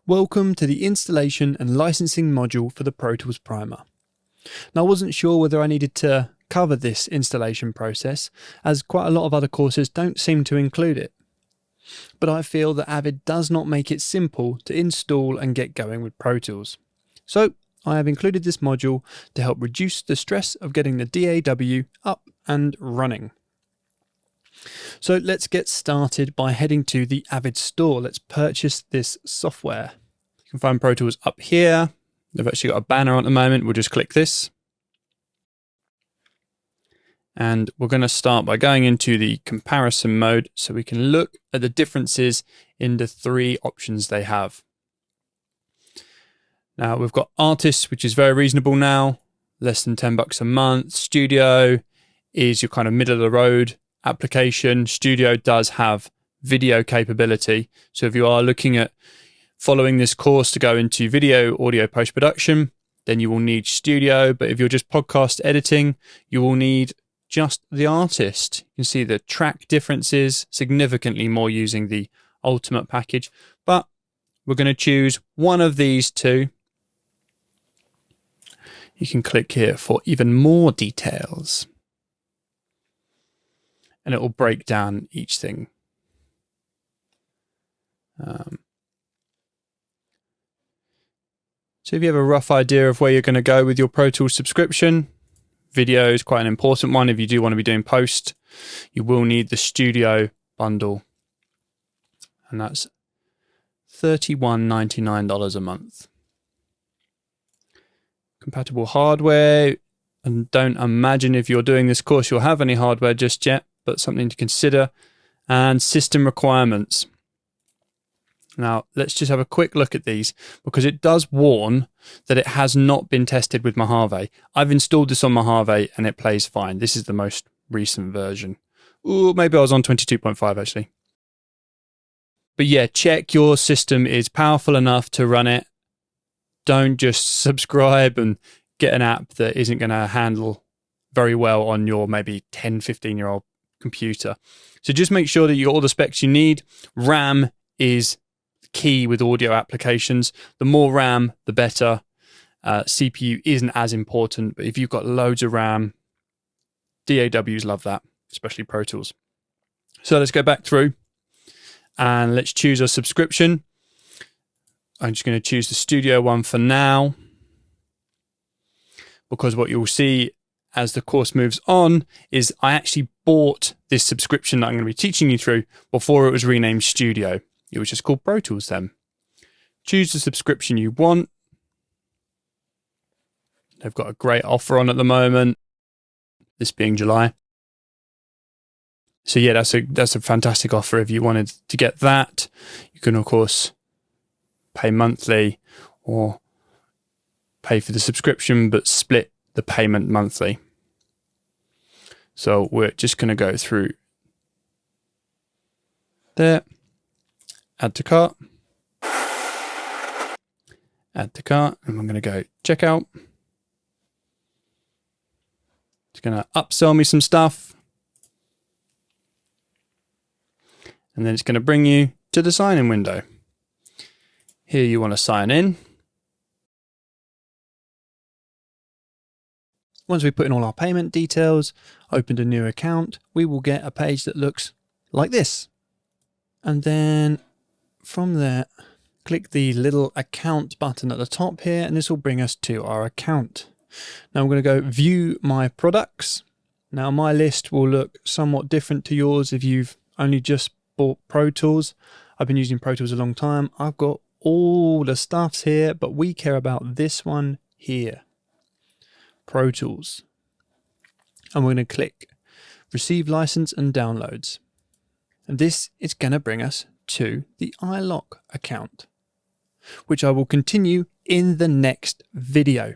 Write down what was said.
Welcome to the installation and licensing module for the Pro Tools Primer. Now I wasn't sure whether I needed to cover this installation process, as quite a lot of other courses don't seem to include it. But I feel that Avid does not make it simple to install and get going with Pro Tools. So I have included this module to help reduce the stress of getting the DAW up and running. So let's get started by heading to the Avid store. Let's purchase this software. You can find Pro Tools up here. They've actually got a banner at the moment. We'll just click this. And we're going to start by going into the comparison mode so we can look at the differences in the three options they have. Now we've got Artists, which is very reasonable now, less than $10 a month. Studio is your kind of middle of the road application. Studio does have video capability. So if you are looking at following this course to go into video, audio, post-production, then you will need Studio. But if you're just podcast editing, you will need just the Artist. You can see the track differences significantly more using the Ultimate package. But we're going to choose one of these two. You can click here for even more details. And it will break down each thing. So if you have a rough idea of where you're going to go with your Pro Tools subscription, video is quite an important one. If you do want to be doing post, you will need the Studio bundle. And that's $31.99 a month. Compatible hardware. And don't imagine if you're doing this course, you'll have any hardware just yet, but something to consider. And system requirements. Now, let's just have a quick look at these because it does warn that it has not been tested with Mojave. I've installed this on Mojave and it plays fine. This is the most recent version. Ooh, maybe I was on 22.5 actually. But yeah, check your system is powerful enough to run it. Don't just subscribe and get an app that isn't going to handle very well on your maybe 10, 15-year-old computer. So just make sure that you got all the specs you need. RAM is key with audio applications. The more RAM, the better. CPU isn't as important, but if you've got loads of RAM, DAWs love that, especially Pro Tools. So let's go back through and let's choose a subscription. I'm just going to choose the Studio one for now, because what you'll see as the course moves on is I actually bought this subscription that I'm going to be teaching you through before it was renamed Studio. It was just called Pro Tools then. Choose the subscription you want. They've got a great offer on at the moment, this being July. So yeah, that's a fantastic offer. If you wanted to get that, you can of course pay monthly or pay for the subscription, but split the payment monthly. So we're just going to go through there. Add to cart. Add to cart. And I'm going to go checkout. It's going to upsell me some stuff. And then it's going to bring you to the sign-in window. Here you want to sign in. Once we put in all our payment details, opened a new account, we will get a page that looks like this. And then from there, click the little account button at the top here, and this will bring us to our account. Now I'm going to go view my products. Now my list will look somewhat different to yours if you've only just bought Pro Tools. I've been using Pro Tools a long time. I've got all the stuffs here, but we care about this one here. Pro Tools. And we're going to click Receive License and Downloads. And this is going to bring us to the iLok account, which I will continue in the next video.